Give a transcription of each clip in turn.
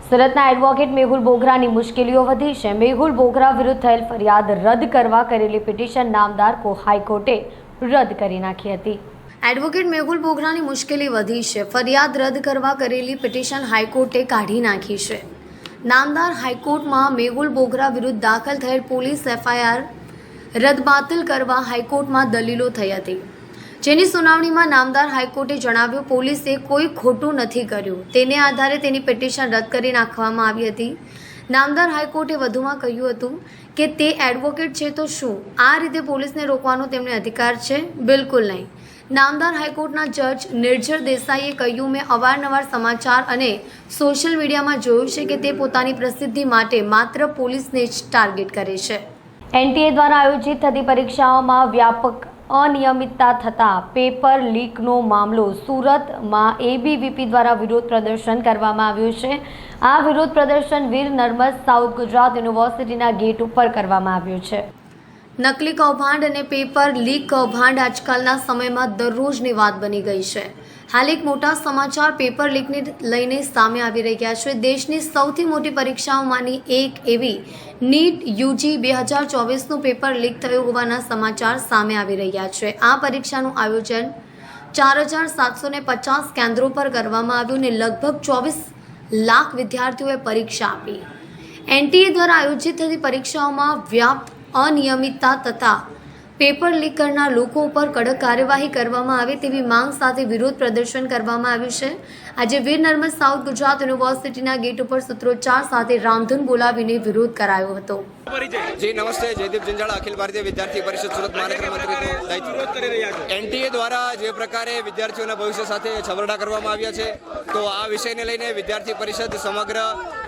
સુરતના એડવોકેટ મેહુલ બોગરાની મુશ્કેલીઓ વધી છે। મેહુલ બોગરા વિરુદ્ધ થયેલ ફરિયાદ રદ કરવા કરેલી પિટિશન નામદાર હાઈકોર્ટે રદ કરી નાખી હતી। એડવોકેટ મેહુલ બોગરાની મુશ્કેલી વધી છે। ફરિયાદ રદ કરવા કરેલી પિટિશન હાઈકોર્ટે કાઢી નાખી છે। નામદાર હાઈકોર્ટમાં મેહુલ બોગરા વિરુદ્ધ દાખલ થયેલ પોલીસ એફઆઈઆર રદબાતલ કરવા હાઈકોર્ટમાં દલીલો થઈ હતી, જેની સુનાવણીમાં નામદાર હાઈકોર્ટે જણાવ્યું પોલીસે કોઈ ખોટું નથી કર્યું, તેને આધારે તેની પિટિશન રદ કરી નાખવામાં આવી હતી। નામદાર હાઈકોર્ટે વધુમાં કહ્યું હતું કે તે એડવોકેટ છે તો શું આ રીતે પોલીસને રોકવાનો તેમને અધિકાર છે? બિલકુલ નહીં। નામદાર હાઈકોર્ટના જજ નિર્જર દેસાઈએ કહ્યું, મેં અવારનવાર સમાચાર અને સોશિયલ મીડિયામાં જોયું છે કે તે પોતાની પ્રસિદ્ધિ માટે માત્ર પોલીસને જ ટાર્ગેટ કરે છે। એનટીએ દ્વારા આયોજિત થતી પરીક્ષાઓમાં વ્યાપક અનિયમિતતા થતા પેપર લીકનો મામલો સુરતમાં એબીવીપી દ્વારા વિરોધ પ્રદર્શન કરવામાં આવ્યું છે। આ વિરોધ પ્રદર્શન વીર નર્મદ સાઉથ ગુજરાત યુનિવર્સિટીના ગેટ ઉપર કરવામાં આવ્યું છે। નકલી કૌભાંડ અને પેપર લીક કૌભાંડ આજકાલના સમયમાં દરરોજની વાત બની ગઈ છે। હાલ એક મોટા સમાચાર પેપર લીકને લઈને સામે આવી રહ્યા છે। દેશની સૌથી મોટી પરીક્ષાઓમાંની એક એવી નીટ યુજી 2024નું પેપર લીક થયું હોવાના સમાચાર સામે આવી રહ્યા છે। આ પરીક્ષાનું આયોજન 4750 કેન્દ્રો પર કરવામાં આવ્યું અને લગભગ 24 લાખ વિદ્યાર્થીઓએ પરીક્ષા આપી। એનટીએ દ્વારા આયોજિત થતી પરીક્ષાઓમાં વ્યાપક અનિયમિતતા તથા પેપર લીક કરનાર લોકો ઉપર કડક કાર્યવાહી કરવામાં આવે તેવી માંગ સાથે વિરોધ પ્રદર્શન કરવામાં આવ્યું છે। આજે વીર નર્મદ સાઉથ ગુજરાત યુનિવર્સિટીના ગેટ ઉપર સૂત્રોચ્ચાર સાથે રામધૂન બોલાવીને વિરોધ કરાયો હતો। जी नमस्ते, जयदीप जंजाड़ा, अखिल भारतीय विद्यार्थी परिषद सूरत महानगर मंत्री। एनटीए द्वारा जे प्रकारे विद्यार्थीओना भविष्य साथे छबरडा करवामां આવ્યા છે, તો આ વિષયને લઈને વિદ્યાર્થી પરિષદ સમગ્ર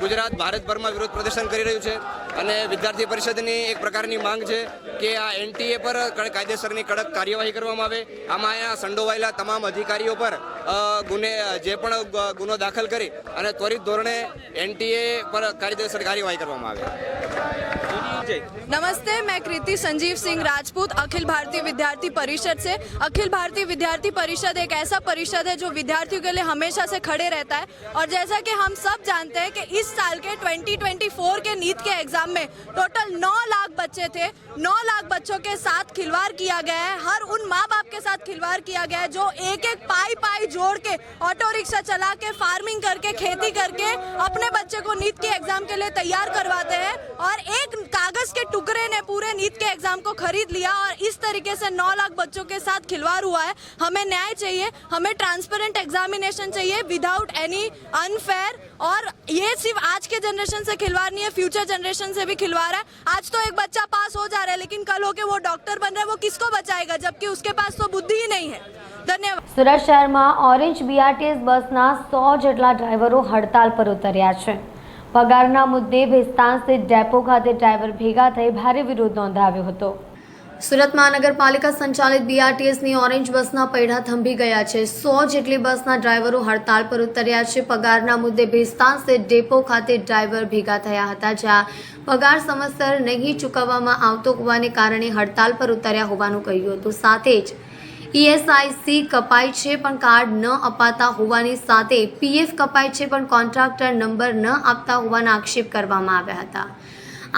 ગુજરાત ભારતભરમાં વિરોધ પ્રદર્શન કરી રહ્યું છે અને વિદ્યાર્થી પરિષદની એક પ્રકારની માંગ છે કે આ એનટીએ પર કાયદેસરની કડક કાર્યવાહી કરવામાં આવે। આમાં અહીંયા સંડોવાયેલા તમામ અધિકારીઓ પર જે પણ ગુનો દાખલ કરી અને ત્વરિત ધોરણે એનટીએ પર કાયદેસર કાર્યવાही કરવામાં આવે। नमस्ते, मैं कृति संजीव सिंह राजपूत अखिल भारतीय विद्यार्थी परिषद से। अखिल भारतीय विद्यार्थी परिषद एक ऐसा परिषद है जो विद्यार्थियों के लिए हमेशा से खड़े रहता है और जैसा कि हम सब जानते हैं कि इस साल के 2024 के नीट के एग्जाम में टोटल 9 लाख बच्चे थे। 9 लाख बच्चों के साथ खिलवाड़ किया गया है। हर उन माँ बाप के साथ खिलवाड़ किया गया है जो एक एक पाई जोड़ के ऑटो रिक्शा चला के फार्मिंग करके खेती करके अपने बच्चे को नीट के एग्जाम के लिए तैयार करवाते हैं और एक कागज के टुकड़े ने पूरे नीट के एग्जाम को खरीद लिया और इस तरीके से 9 लाख बच्चों के साथ खिलवाड़ हुआ है। हमें न्याय चाहिए, हमें ट्रांसपेरेंट एग्जामिनेशन चाहिए विदाउट एनी अनफेयर। और ये सिर्फ आज के जनरेशन से खिलवाड़ नहीं है, फ्यूचर जनरेशन से भी खिलवाड़ है। आज तो एक बच्चा पास हो जा रहा है लेकिन कल होके वो डॉक्टर बन रहा है, वो किसको बचाएगा जबकि उसके पास तो बुद्धि ही नहीं है। धन्यवाद। સુરત શહેરમાં ઓરેન્જ બીઆરટીએસ બસના 100 જેટલા ડ્રાઈવરો હડતાલ પર ઉતર્યા છે। પગારના મુદ્દે ભેસ્તાન સ્થિત ડેપો ખાતે ડ્રાઈવર ભેગા થઈ ભારે વિરોધ નોંધાવ્યો હતો। સુરત મહાનગરપાલિકા સંચાલિત બીઆરટીએસની ઓરેન્જ બસના પૈડા થંભી ગયા છે। 100 જેટલી બસના ડ્રાઈવરો હડતાલ પર ઉતર્યા છે। પગારના મુદ્દે ભેસ્તાન સ્થિત ડેપો ખાતે ડ્રાઈવર ભેગા થયા હતા, જ્યાં પગાર સમયસર નહીં ચૂકવવામાં આવતો હોવાને કારણે હડતાલ પર ઉતર્યા હોવાનું કહ્યું હતું। સાથે જ ईएसआईसी कपाई છે પણ કાર્ડ ન અપાતા હોવાની સાથે પીએફ કપાઈ છે પણ કોન્ટ્રાક્ટર નંબર ન આપતા હોવાના આક્ષેપ કરવામાં આવ્યા હતા।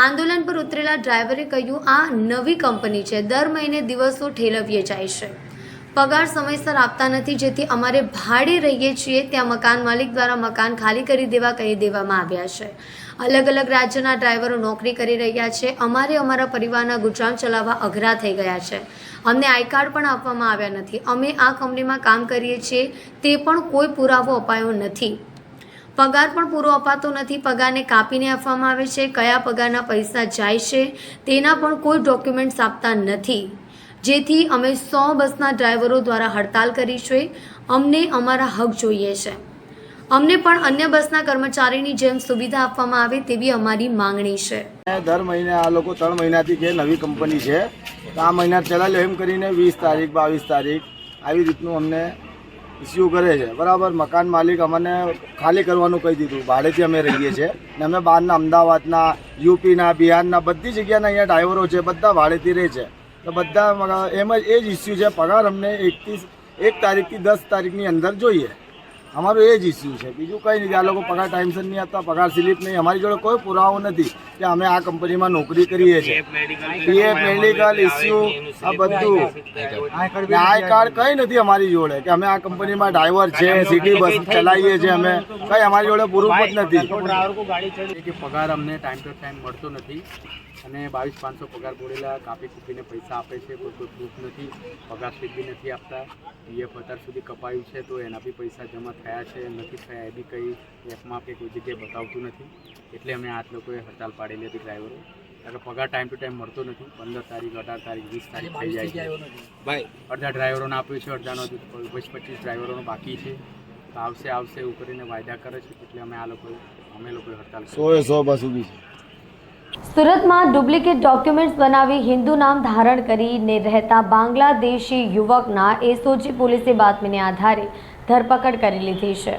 આંદોલન પર ઉતરેલા ડ્રાઈવરે કહ્યું, આ નવી કંપની છે, દર મહિને દિવસો ઠેલવીએ જાય છે, પગાર સમયસર આપતા નથી, જેથી અમારે ભાડે રહીએ છીએ ત્યાં મકાન માલિક દ્વારા મકાન ખાલી કરી દેવા કહી દેવામાં આવ્યા છે। અલગ અલગ રાજ્યના ડ્રાઈવરો નોકરી કરી રહ્યા છે। અમારે અમારા પરિવારના ગુજરાન ચલાવવા અઘરા થઈ ગયા છે। અમને આઈ કાર્ડ પણ આપવામાં આવ્યા નથી। અમે આ કંપનીમાં કામ કરીએ છીએ તે પણ કોઈ પુરાવો અપાયો નથી। પગાર પણ પૂરો અપાતો નથી। પગારને કાપીને આપવામાં આવે છે। કયા પગારના પૈસા જાય છે તેના પણ કોઈ ડોક્યુમેન્ટ્સ આપતા નથી, જેથી અમે 100 બસના ડ્રાઈવરો દ્વારા હડતાલ કરી છે। અમને અમારા હક જોઈએ છે। અમને પણ અન્ય બસના કર્મચારીની જેમ સુવિધા આપવામાં આવે તેવી અમારી માંગણી છે। દર મહિને આ લોકો 3 મહિનાથી જે નવી કંપની છે આ મહિના ચલાવ્યો એમ કરીને 20 તારીખ 22 તારીખ આવી રીતનું અમને ઇસ્યુ કરે છે। બરાબર, મકાન માલિક અમને ખાલી કરવાનું કહી દીધું, ભાડેથી અમે રહીએ છીએ ને અમે બહારના અમદાવાદના, યુપીના, બિહારના બધી જગ્યાના અહીંયા ડ્રાઈવરો છે, બધા ભાડેથી રહે છે। તો બધા એમ જ એ જ ઇસ્યુ છે। પગાર અમને 1 તારીખથી 10 તારીખની અંદર જોઈએ। અમારું એ જ ઇસ્યુ છે, બીજું કંઈ નહીં. આ લોકો પગાર ટાઈમસર નહીં આપતા, પગાર સ્લીપ નહીં, અમારી જોડે કોઈ પુરાવો નથી કે અમે આ કંપનીમાં નોકરી કરીએ છીએ. પીએફ મેડિકલ ઇસ્યુ આ બધું, આઈ કાર્ડ કંઈ નથી અમારી જોડે કે અમે આ કંપનીમાં ડ્રાઈવર છે, સિટી બસ ચલાવીએ છીએ, અમે કંઈ અમારી જોડે પ્રૂફ જ નથી. કે પગાર અમને ટાઈમ ટુ ટાઈમ મળતો નથી અને 22,500 પગાર બોલેલા કાપી કૂપીને પૈસા આપે છે, કોઈ પ્રૂફ નથી, પગાર સ્લીપ બી નથી આપતા. પીએફ અત્યાર સુધી કપાયું છે તો એના બી પૈસા જમા થયા છે નથી થયા એ બી કંઈ એપમાં કે કોઈ જગ્યાએ બતાવતું નથી. એટલે અમે આ લોકોએ હડતાલ પાડેલી હતી ડ્રાઈવરો, કારણ કે પગાર ટાઈમ ટુ ટાઈમ મળતો નથી. 15 તારીખ 18 તારીખ 20 તારીખ થઈ જાય છે ભાઈ. અડધા ડ્રાઈવરોને આપ્યું છે, અડધાનો 20-25 ડ્રાઈવરોનો બાકી છે. તો આવશે એવું કરીને વાયદા કરે છે. એટલે અમે લોકોએ હડતાલ 100 બસ ઊભી છે. સુરતમાં ડુપ્લિકેટ ડોક્યુમેન્ટ્સ બનાવી હિન્દુ નામ ધારણ કરીને રહેતા બાંગ્લાદેશી યુવકના એસઓજી પોલીસે બાતમીને આધારે ધરપકડ કરી લીધી છે.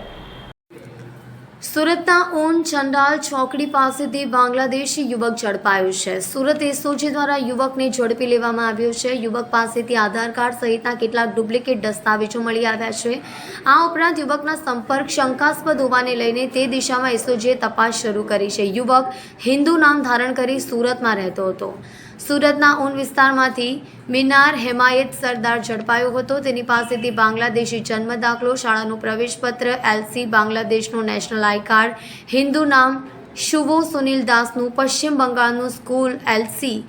સુરતના ઓન ચંડાલ ચોકડી પાસેથી બાંગ્લાદેશી યુવક ઝડપાયો છે. સુરત એસઓજી દ્વારા યુવકને ઝડપી લેવામાં આવ્યો છે. યુવક પાસેથી આધાર કાર્ડ સહિતના કેટલાક ડુપ્લિકેટ દસ્તાવેજો મળી આવ્યા છે. આ ઉપરાંત યુવકના સંપર્ક શંકાસ્પદ હોવાને લઈને તે દિશામાં એસઓજીએ તપાસ શરૂ કરી છે. યુવક હિન્દુ નામ ધારણ કરી સુરતમાં રહેતો હતો. સુરતના ઓન વિસ્તારમાંથી મિનાર હેમાયત સરદાર ઝડપાયો હતો. તેની પાસેથી બાંગ્લાદેશી જન્મ દાખલો, શાળાનું પ્રવેશપત્ર, એલસી, બાંગ્લાદેશનું નેશનલ આઈ કાર્ડ, હિન્દુ નામ શુભો સુનિલ દાસનું પશ્ચિમ બંગાળનું school LC,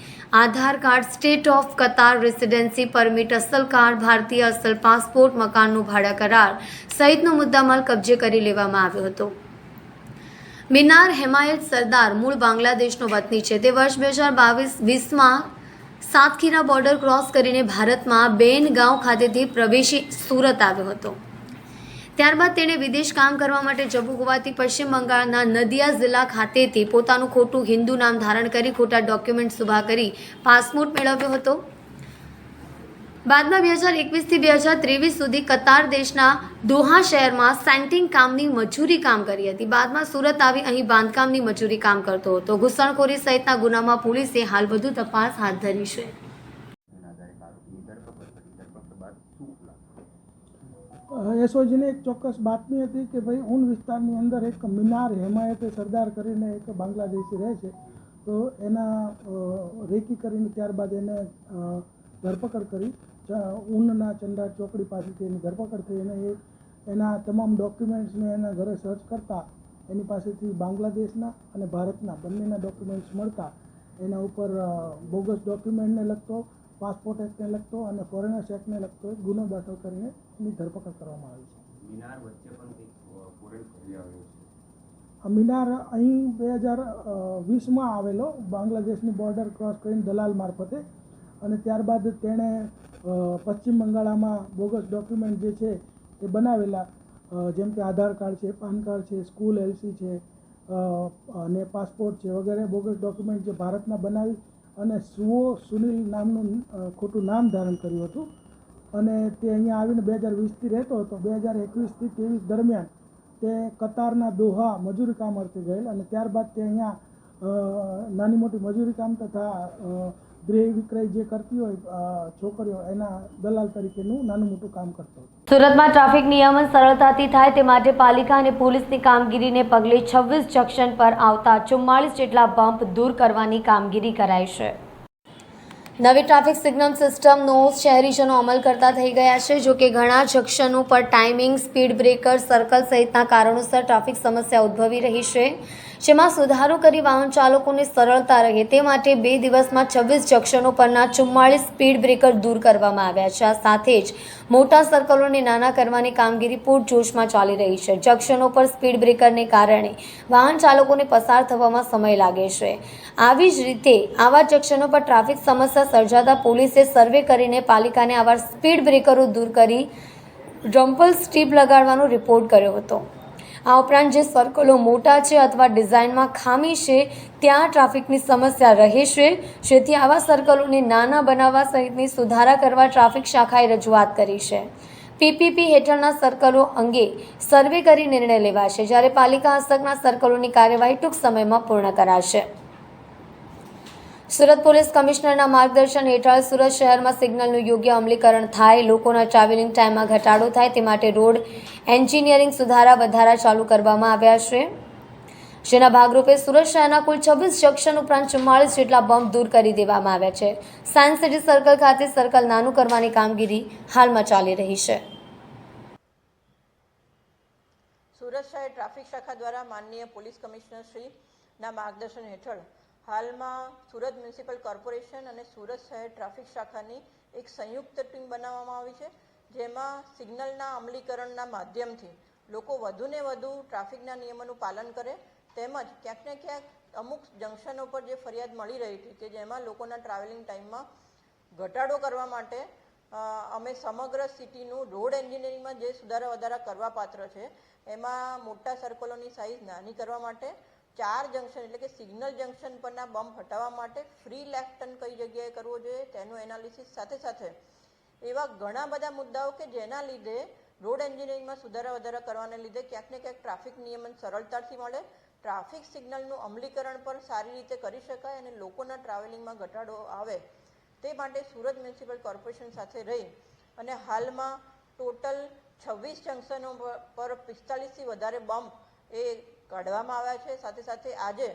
Aadhaar card, state of Qatar residency permit, અસલ કાર્ડ, ભારતીય અસલ પાસપોર્ટ, મકાનનું ભાડા કરાર સહિતનો મુદ્દામાલ કબજે કરી લેવામાં આવ્યો હતો. મિનાર હેમાયત સરદાર મૂળ બાંગ્લાદેશનો વતની છે. તે વર્ષ 2022-20માં સાતખીરા બોર્ડર ક્રોસ કરીને ભારતમાં બેનગાંવ ખાતેથી પ્રવેશી સુરત આવ્યો હતો. ત્યારબાદ તેણે વિદેશ કામ કરવા માટે જવું હોવાથી પશ્ચિમ બંગાળના નદિયા જિલ્લા ખાતેથી પોતાનું ખોટું હિન્દુ નામ ધારણ કરી ખોટા ડોક્યુમેન્ટ ઉભા કરી પાસપોર્ટ મેળવ્યો હતો. બાદમાં 2021થી 2023 સુધી કતાર દેશના દોહા શહેરમાં સેન્ટિંગ કામની મજૂરી કામ કરી હતી. બાદમાં સુરત આવી અહીં બાંધકામની મજૂરી કામ કરતો હતો. ઘૂસણખોરી સહિતના ગુનામાં પોલીસે હાલ વધુ તપાસ હાથ ધરી છે. એસઓજીને એક ચોક્કસ બાતમી હતી કે ભાઈ ઊન વિસ્તારની અંદર એક મિનાર હેમાયતે સરદાર કરીને એક બાંગ્લાદેશી રહે છે, તો એના રેકી કરીને ત્યારબાદ એને ધરપકડ કરી. ઊનના ચંડા ચોકડી પાસેથી એની ધરપકડ થઈ અને એના તમામ ડોક્યુમેન્ટ્સને એના ઘરે સર્ચ કરતાં એની પાસેથી બાંગ્લાદેશના અને ભારતના બંનેના ડોક્યુમેન્ટ્સ મળતા એના ઉપર બોગસ ડોક્યુમેન્ટને લગતો, પાસપોર્ટ એક્ટને લગતો અને ફોરેનર્સ એક્ટને લગતો એક ગુનો દાખલ કરીને એની ધરપકડ કરવામાં આવી છે. મિનાર અહીં 2020માં આવેલો, બાંગ્લાદેશની બોર્ડર ક્રોસ કરીને દલાલ મારફતે, અને ત્યારબાદ તેણે પશ્ચિમ બંગાળમાં બોગસ ડોક્યુમેન્ટ જે છે એ બનાવેલા, જેમ કે આધાર કાર્ડ છે, પાન કાર્ડ છે, સ્કૂલ એલસી છે અને પાસપોર્ટ છે વગેરે બોગસ ડોક્યુમેન્ટ જે ભારતના બનાવી અને શુભો સુનિલ નામનું ખોટું નામ ધારણ કર્યું હતું. અને તે અહીંયા આવીને 2020થી રહેતો હતો. 2021થી 23 દરમિયાન તે કતારના દોહા મજૂરી કામ અર્થે ગયેલ અને ત્યારબાદ તે અહીંયા નાની મોટી મજૂરી કામ તથા ગૃહ વિક્રય જે કરતી હોય છોકરીઓ એના દલાલ તરીકેનું નાનું મોટું કામ કરતો હતો. સુરતમાં ટ્રાફિક નિયમન સરળતાથી થાય તે માટે પાલિકા અને પોલીસની કામગીરીને પગલે 26 જંકશન પર આવતા 44 જેટલા બમ્પ દૂર કરવાની કામગીરી કરાઈ છે. નવી ટ્રાફિક સિગ્નલ સિસ્ટમનો શહેરીજનો અમલ કરતા થઈ ગયા છે. જો કે ઘણા જંકશનો પર ટાઈમિંગ, સ્પીડ બ્રેકર, સર્કલ સહિતના કારણોસર ટ્રાફિક સમસ્યા ઉદ્ભવી રહી છે, જેમાં સુધારો કરી વાહન ચાલકોને સરળતા રહે તે માટે 2 દિવસમાં 26 જંકશનો પરના 44 સ્પીડ બ્રેકર દૂર કરવામાં આવ્યા છે. આ સાથે જ મોટા સર્કલોને નાના કરવાની કામગીરી પૂરજોશમાં ચાલી રહી છે. જંકશનો પર સ્પીડ બ્રેકરને કારણે વાહન ચાલકોને પસાર થવામાં સમય લાગે છે. આવી જ રીતે આવા જંકશનો પર ટ્રાફિક સમસ્યા સર્જાતા પોલીસે સર્વે કરીને પાલિકાને આવા સ્પીડ બ્રેકરો દૂર કરી રમ્પલ સ્ટ્રીપ લગાડવાનો રિપોર્ટ કર્યો હતો. આ ઉપરાંત જે સર્કલો મોટા છે અથવા ડિઝાઇનમાં ખામી છે ત્યાં ટ્રાફિકની સમસ્યા રહે છે, જેથી આવા સર્કલોને નાના બનાવવા સહિતની સુધારા કરવા ટ્રાફિક શાખાએ રજૂઆત કરી છે. પીપીપી હેઠળના સર્કલો અંગે સર્વે કરી નિર્ણય લેવાશે, જ્યારે પાલિકા હસ્તકના સર્કલોની કાર્યવાહી ટૂંક સમયમાં પૂર્ણ કરાશે. સુરત પોલીસ કમિશનરના માર્ગદર્શન હેઠળ સુરત શહેરમાં સિગ્નલનું યોગ્ય અમલીકરણ થાય, લોકોના ટ્રાવેલિંગ ટાઈમમાં ઘટાડો થાય તે માટે રોડ એન્જિનિયરિંગ વધારા ચાલુ કરવામાં આવ્યા છે, જેના ભાગરૂપે સુરત શહેરના કુલ 26 જંકશન ઉપરાંત 44 જેટલા બમ્પ દૂર કરી દેવામાં આવ્યા છે. સાયન્સ સિટી સર્કલ ખાતે સર્કલ નાનું કરવાની કામગીરી હાલમાં ચાલી રહી છે. સુરત શહેર ટ્રાફિક શાખા દ્વારા માનનીય પોલીસ કમિશનર શ્રીના માર્ગદર્શન હેઠળ હાલમાં સુરત મ્યુનિસિપલ કોર્પોરેશન અને સુરત શહેર ટ્રાફિક શાખાની એક સંયુક્ત ટીમ બનાવવામાં આવી છે, જેમાં સિગ્નલના અમલીકરણના માધ્યમથી લોકો વધુને વધુ ટ્રાફિકના નિયમોનું પાલન કરે, તેમજ ક્યાંક ને ક્યાંક અમુક જંકશનો પર જે ફરિયાદ મળી રહી હતી કે જેમાં લોકોના ટ્રાવેલિંગ ટાઈમમાં ઘટાડો કરવા માટે અમે સમગ્ર સિટીનું રોડ એન્જિનિયરિંગમાં જે સુધારા કરવા પાત્ર છે એમાં મોટા સર્કલોની સાઇઝ નાની કરવા માટે, 4 જંકશન એટલે કે સિગ્નલ જંકશન પરના બમ્પ હટાવવા માટે ફ્રી લેફ્ટ ટર્ન કઈ જગ્યાએ કરવો જોઈએ તેનું એનાલિસિસ સાથે એવા ઘણા બધા મુદ્દાઓ કે જેના લીધે રોડ એન્જિનિયરિંગમાં સુધારા કરવાને લીધે ક્યાંક ને ક્યાંક ટ્રાફિક નિયમન સરળતાથી મળે, ટ્રાફિક સિગ્નલનું અમલીકરણ પણ સારી રીતે કરી શકાય અને લોકોના ટ્રાવેલિંગમાં ઘટાડો આવે તે માટે સુરત મ્યુનિસિપલ કોર્પોરેશન સાથે રહી અને હાલમાં ટોટલ 26 જંકશનો પર 45થી વધારે બમ્પ એ કાઢવામાં આવ્યા છે. સાથે આજે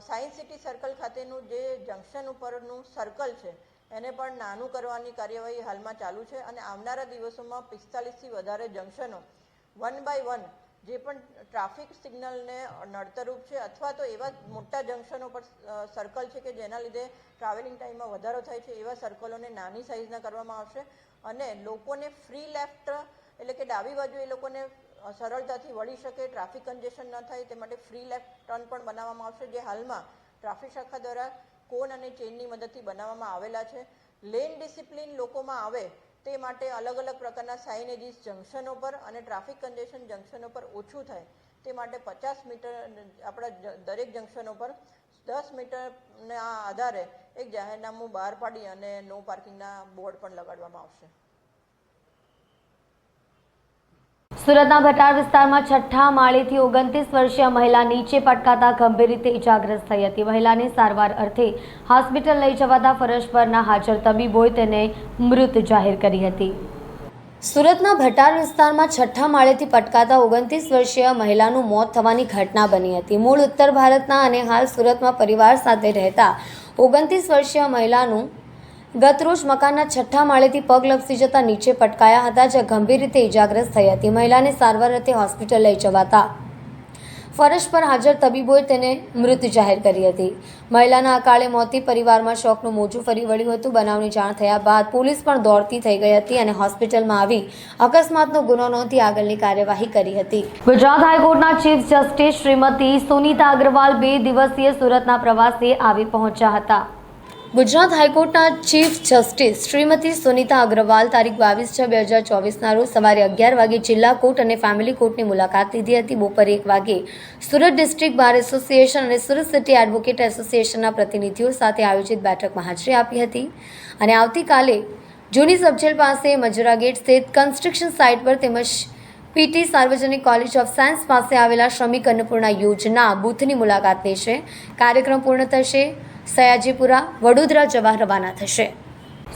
સાયન્સ સિટી સર્કલ ખાતેનું જે જંકશન ઉપરનું સર્કલ છે એને પણ નાનું કરવાની કાર્યવાહી હાલમાં ચાલુ છે અને આવનારા દિવસોમાં 45થી વધારે જંકશનો 1 બાય 1 જે પણ ટ્રાફિક સિગ્નલને નડતરરૂપ છે અથવા તો એવા મોટા જંકશનો પર સર્કલ છે કે જેના લીધે ટ્રાવેલિંગ ટાઈમમાં વધારો થાય છે એવા સર્કલોને નાની સાઇઝના કરવામાં આવશે અને લોકોને ફ્રી લેફ્ટ એટલે કે ડાબી બાજુ એ લોકોને સરળતાથી વળી શકે, ટ્રાફિક કન્જેશન ન થાય તે માટે ફ્રી લેફ્ટ ટર્ન પણ બનાવવામાં આવશે, જે હાલમાં ટ્રાફિક શાખા દ્વારા કોન અને ચેનની મદદથી બનાવવામાં આવેલા છે. લેન ડિસિપ્લિન લોકોમાં આવે તે માટે અલગ પ્રકારના સાઇનેજીસ જંકશનો પર અને ટ્રાફિક કન્જેશન જંકશનો પર ઓછું થાય તે માટે 50 મીટર આપણા દરેક જંકશનો પર 10 મીટરના આધારે એક જાહેરનામું બહાર પાડી અને નો પાર્કિંગના બોર્ડ પણ લગાડવામાં આવશે. સુરતના ભટાર વિસ્તારમાં 6ઠ્ઠા માળેથી 29 વર્ષીય મહિલા નીચે પટકાતા ગંભીર રીતે ઇજાગ્રસ્ત થઈ હતી. મહિલાને સારવાર અર્થે હોસ્પિટલ લઈ જવાતા ફરજ પરના હાજર તબીબોએ તેને મૃત જાહેર કરી હતી. સુરતના ભટાર વિસ્તારમાં 6ઠ્ઠા માળેથી પટકાતા 29 વર્ષીય મહિલાનું મોત થવાની ઘટના બની હતી. મૂળ ઉત્તર ભારતના અને હાલ સુરતમાં પરિવાર સાથે રહેતા 29 વર્ષીય મહિલાનું ગતરોજ મકાનના 6ઠ્ઠા માળેથી પગ લપસી જતા નીચે પટકાયા હતા, જે ગંભીર રીતે ઇજાગ્રસ્ત થઈ હતી. મહિલાને સારવાર અર્થે હોસ્પિટલ લઈ જવાતા ફરજ પર હાજર તબીબોએ તેને મૃત જાહેર કરી હતી. મહિલાના અકાળે મોતથી પરિવારમાં શોકનું મોજું ફરી વળ્યું હતું. બનાવની જાણ થયા બાદ પોલીસ પણ દોડતી થઈ ગઈ હતી અને હોસ્પિટલમાં આવી અકસ્માતનો ગુનો નોંધી આગળની કાર્યવાહી કરી હતી. ગુજરાત હાઈકોર્ટના ચીફ જસ્ટિસ શ્રીમતી સુનીતા અગ્રવાલ 2 દિવસીય સુરતના પ્રવાસે આવી પહોંચ્યા હતા. ગુજરાત હાઈકોર્ટના ચીફ જસ્ટિસ શ્રીમતી સુનીતા અગ્રવાલ તારીખ 22/6/2024ના રોજ સવારે 11 વાગે જિલ્લા કોર્ટ અને ફેમિલી કોર્ટની મુલાકાત લીધી હતી. બપોરે 1 વાગે સુરત ડિસ્ટ્રિક્ટ બાર એસોસિએશન અને સુરત સિટી એડવોકેટ એસોસિએશનના પ્રતિનિધિઓ સાથે આયોજિત બેઠકમાં હાજરી આપી હતી અને આવતીકાલે જૂની સબજેલ પાસે મજરા ગેટ સ્થિત કન્સ્ટ્રક્શન સાઇટ પર તેમજ પીટી સાર્વજનિક કોલેજ ઓફ સાયન્સ પાસે આવેલા શ્રમિક અન્નપૂર્ણા યોજના બૂથની મુલાકાત લેશે. કાર્યક્રમ પૂર્ણ થશે સયાજીપુરા વડોદરા જવા રવાના થશે.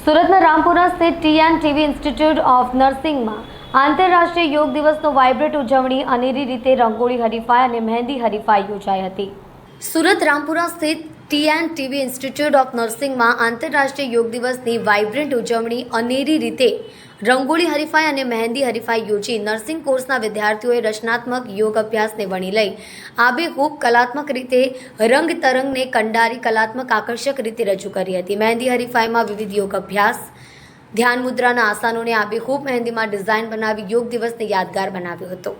સુરતના રામપુરા સ્થિત ટીવી ઇન્સ્ટિટ્યૂટ ઓફ નર્સિંગમાં આંતરરાષ્ટ્રીય યોગ દિવસનો વાઇબ્રન્ટ ઉજવણી અનેરી રીતે રંગોળી હરીફાઈ અને મહેંદી હરીફાઈ યોજાઈ હતી. સુરત રામપુરા સ્થિત ટીવી ઇન્સ્ટિટ્યૂટ ઓફ નર્સિંગમાં આંતરરાષ્ટ્રીય યોગ દિવસની વાઇબ્રન્ટ ઉજવણી અનેરી રીતે રંગોળી હરીફાઈ અને મહેંદી હરીફાઈ યોજી નર્સિંગ કોર્સના વિદ્યાર્થીઓએ રચનાત્મક યોગ અભ્યાસને વણી લઈ આબેહૂબ કલાત્મક રીતે રંગ તરંગને કંડારી કલાત્મક આકર્ષક રીતે રજૂ કરી હતી. મહેંદી હરીફાઈમાં વિવિધ યોગ અભ્યાસ, ધ્યાન મુદ્રાના આસનોને આબેહૂબ મહેંદીમાં ડિઝાઇન બનાવી યોગ દિવસને યાદગાર બનાવ્યો હતો.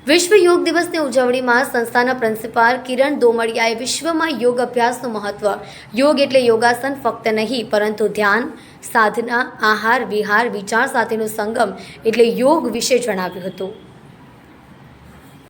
વિશ્વ યોગ દિવસની ઉજવણીમાં સંસ્થાના પ્રિન્સિપાલ કિરણ દોમડિયાએ વિશ્વમાં યોગ અભ્યાસનું મહત્વ, યોગ એટલે યોગાસન ફક્ત નહીં પરંતુ ધ્યાન, સાધના, આહાર, વિહાર, વિચાર સાથેનો સંગમ એટલે યોગ વિશે જણાવ્યું હતું.